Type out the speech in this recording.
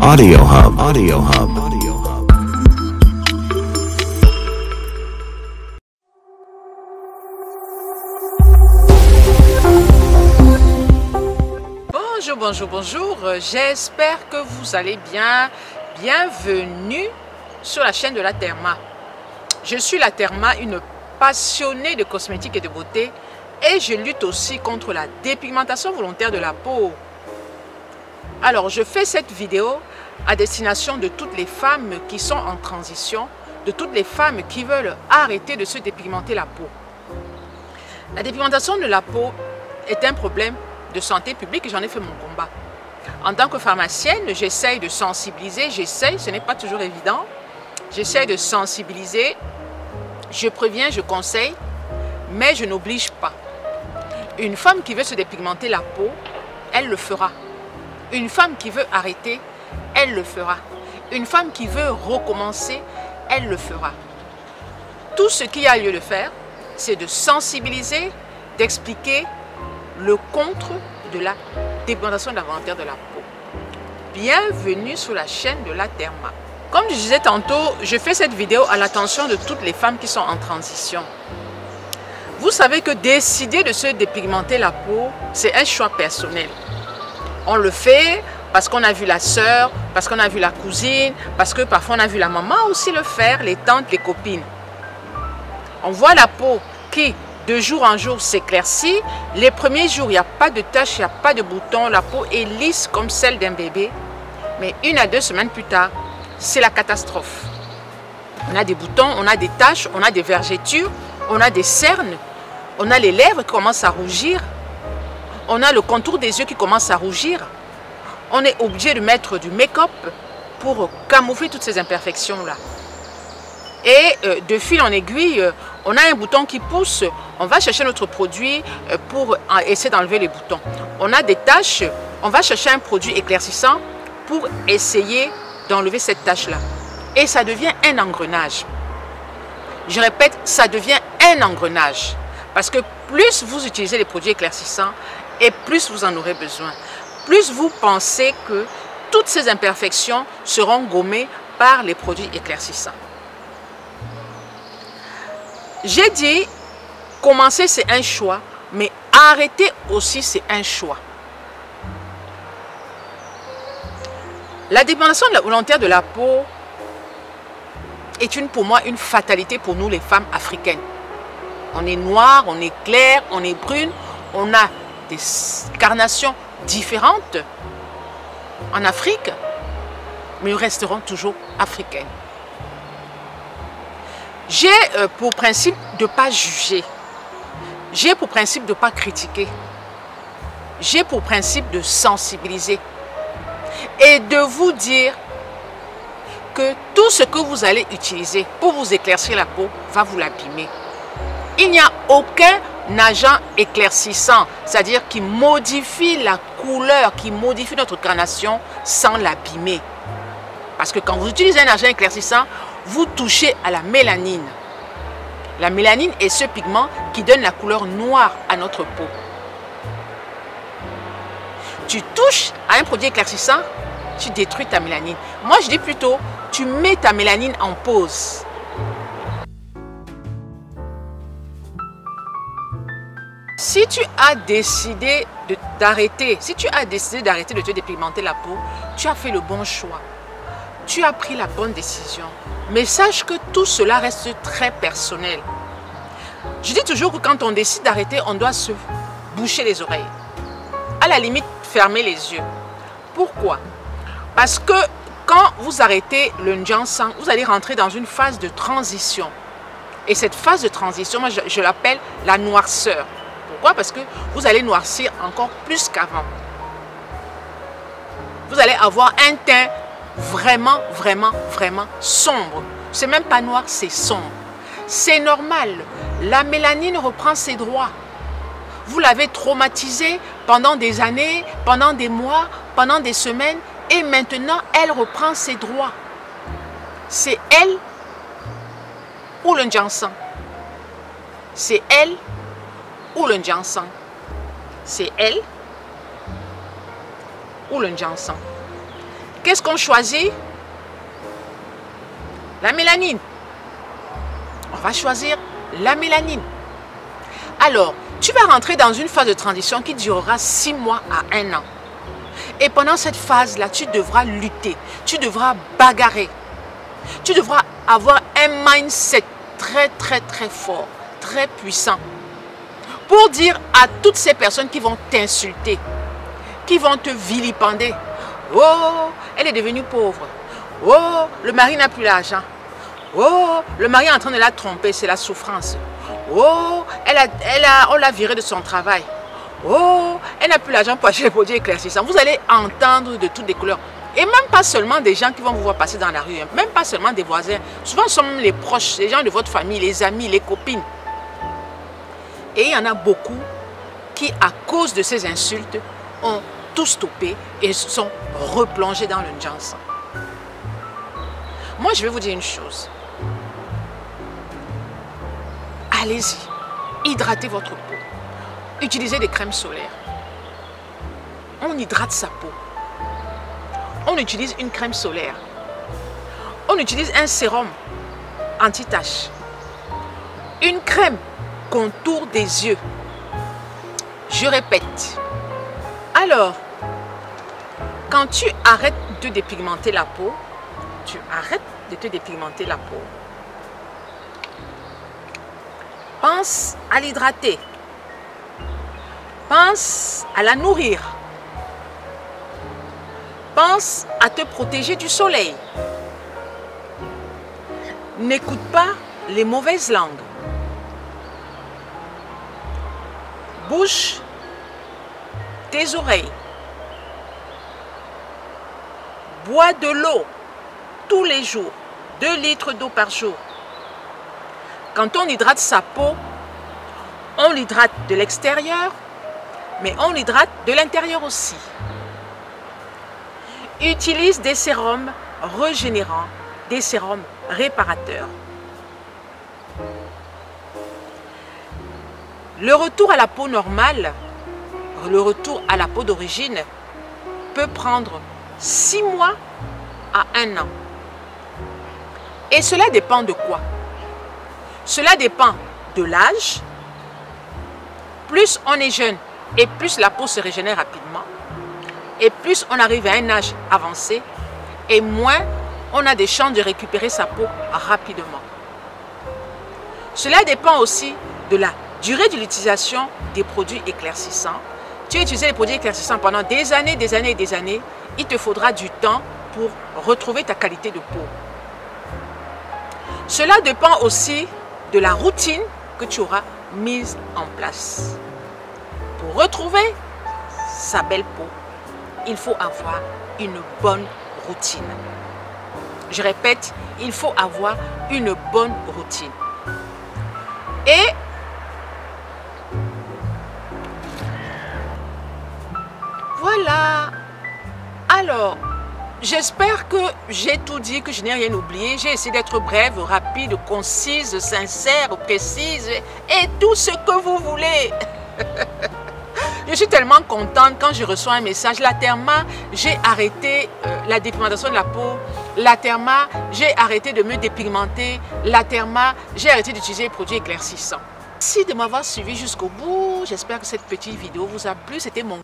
Audio Hub. Audio Hub. Audio Hub. Bonjour, bonjour, bonjour. J'espère que vous allez bien. Bienvenue sur la chaîne de la Therma. Je suis la Therma, une passionnée de cosmétiques et de beauté, et je lutte aussi contre la dépigmentation volontaire de la peau. Alors, je fais cette vidéo à destination de toutes les femmes qui sont en transition, de toutes les femmes qui veulent arrêter de se dépigmenter la peau. La dépigmentation de la peau est un problème de santé publique et j'en ai fait mon combat. En tant que pharmacienne, j'essaye de sensibiliser, ce n'est pas toujours évident, j'essaye de sensibiliser, je préviens, je conseille, mais je n'oblige pas. Une femme qui veut se dépigmenter la peau, elle le fera. Une femme qui veut arrêter, elle le fera. Une femme qui veut recommencer, elle le fera. Tout ce qu'il y a lieu de faire, c'est de sensibiliser, d'expliquer le contre de la dépigmentation volontaire de la peau. Bienvenue sur la chaîne de la Therma. Comme je disais tantôt, je fais cette vidéo à l'attention de toutes les femmes qui sont en transition. Vous savez que décider de se dépigmenter la peau, c'est un choix personnel. On le fait parce qu'on a vu la sœur, parce qu'on a vu la cousine, parce que parfois on a vu la maman aussi le faire, les tantes, les copines. On voit la peau qui, de jour en jour, s'éclaircit. Les premiers jours, il n'y a pas de taches, il n'y a pas de boutons, la peau est lisse comme celle d'un bébé. Mais 1 à 2 semaines plus tard, c'est la catastrophe. On a des boutons, on a des taches, on a des vergetures, on a des cernes, on a les lèvres qui commencent à rougir, on a le contour des yeux qui commence à rougir. On est obligé de mettre du make-up pour camoufler toutes ces imperfections-là. Et de fil en aiguille, on a un bouton qui pousse, on va chercher notre produit pour essayer d'enlever les boutons. On a des taches, on va chercher un produit éclaircissant pour essayer d'enlever cette tache-là. Et ça devient un engrenage. Je répète, ça devient un engrenage. Parce que plus vous utilisez les produits éclaircissants et plus vous en aurez besoin. Plus vous pensez que toutes ces imperfections seront gommées par les produits éclaircissants. J'ai dit, commencer c'est un choix, mais arrêter aussi c'est un choix. La dépigmentation volontaire de la peau est pour moi une fatalité pour nous les femmes africaines. On est noire, on est claire, on est brune, on a des carnations différentes en Afrique, mais nous resterons toujours africaines. J'ai pour principe de ne pas juger, j'ai pour principe de ne pas critiquer, j'ai pour principe de sensibiliser et de vous dire que tout ce que vous allez utiliser pour vous éclaircir la peau va vous l'abîmer. Il n'y a aucun agent éclaircissant, c'est-à-dire qui modifie la couleur, qui modifie notre carnation sans l'abîmer. Parce que quand vous utilisez un agent éclaircissant, vous touchez à la mélanine. La mélanine est ce pigment qui donne la couleur noire à notre peau. Tu touches à un produit éclaircissant, tu détruis ta mélanine. Moi, je dis plutôt, tu mets ta mélanine en pause. Si tu as décidé d'arrêter, de te dépigmenter la peau, tu as fait le bon choix. Tu as pris la bonne décision. Mais sache que tout cela reste très personnel. Je dis toujours que quand on décide d'arrêter, on doit se boucher les oreilles. À la limite, fermer les yeux. Pourquoi? Parce que quand vous arrêtez le Njiansang, vous allez rentrer dans une phase de transition. Et cette phase de transition, moi je l'appelle la noirceur. Pourquoi? Parce que vous allez noircir encore plus qu'avant. Vous allez avoir un teint vraiment, vraiment, vraiment sombre. C'est même pas noir, c'est sombre. C'est normal. La mélanine reprend ses droits. Vous l'avez traumatisée pendant des années, pendant des mois, pendant des semaines, et maintenant, elle reprend ses droits. C'est elle ou le Njiansang. C'est elle ou le Njiansang. C'est elle ou le Njiansang. Qu'est-ce qu'on choisit? La mélanine. On va choisir la mélanine. Alors, tu vas rentrer dans une phase de transition qui durera 6 mois à 1 an. Et pendant cette phase-là, tu devras lutter, tu devras bagarrer. Tu devras avoir un mindset très fort, très puissant. Pour dire à toutes ces personnes qui vont t'insulter, qui vont te vilipender. Oh, elle est devenue pauvre. Oh, le mari n'a plus l'argent. Oh, le mari est en train de la tromper, c'est la souffrance. Oh, on l'a virée de son travail. Oh, elle n'a plus l'argent pour acheter les produits éclaircissants. Vous allez entendre de toutes les couleurs. Et même pas seulement des gens qui vont vous voir passer dans la rue, hein. Même pas seulement des voisins. Souvent, ce sont même les proches, les gens de votre famille, les amis, les copines. Et il y en a beaucoup qui, à cause de ces insultes, ont tout stoppé et se sont replongés dans le Janssen. Moi, je vais vous dire une chose. Allez-y, hydratez votre peau. Utilisez des crèmes solaires. On hydrate sa peau. On utilise une crème solaire. On utilise un sérum anti-tache. Une crème contour des yeux. Je répète. Alors, quand tu arrêtes de dépigmenter la peau, tu arrêtes de te dépigmenter la peau. Pense à l'hydrater. Pense à la nourrir. Pense à te protéger du soleil. N'écoute pas les mauvaises langues. Bouche tes oreilles. Bois de l'eau tous les jours. 2 litres d'eau par jour. Quand on hydrate sa peau, on l'hydrate de l'extérieur, mais on l'hydrate de l'intérieur aussi. Utilise des sérums régénérants, des sérums réparateurs. Le retour à la peau normale, le retour à la peau d'origine, peut prendre 6 mois à 1 an. Et cela dépend de quoi? Cela dépend de l'âge. Plus on est jeune et plus la peau se régénère rapidement, et plus on arrive à un âge avancé, et moins on a des chances de récupérer sa peau rapidement. Cela dépend aussi de la durée de l'utilisation des produits éclaircissants. Tu as utilisé les produits éclaircissants pendant des années, il te faudra du temps pour retrouver ta qualité de peau. Cela dépend aussi de la routine que tu auras mise en place. Pour retrouver sa belle peau, il faut avoir une bonne routine. Je répète, il faut avoir une bonne routine. Et voilà. Alors, j'espère que j'ai tout dit, que je n'ai rien oublié. J'ai essayé d'être brève, rapide, concise, sincère, précise et tout ce que vous voulez. Je suis tellement contente quand je reçois un message. La Therma, j'ai arrêté la dépigmentation de la peau. La Therma, j'ai arrêté de me dépigmenter. La Therma, j'ai arrêté d'utiliser les produits éclaircissants. Merci de m'avoir suivi jusqu'au bout. J'espère que cette petite vidéo vous a plu. C'était mon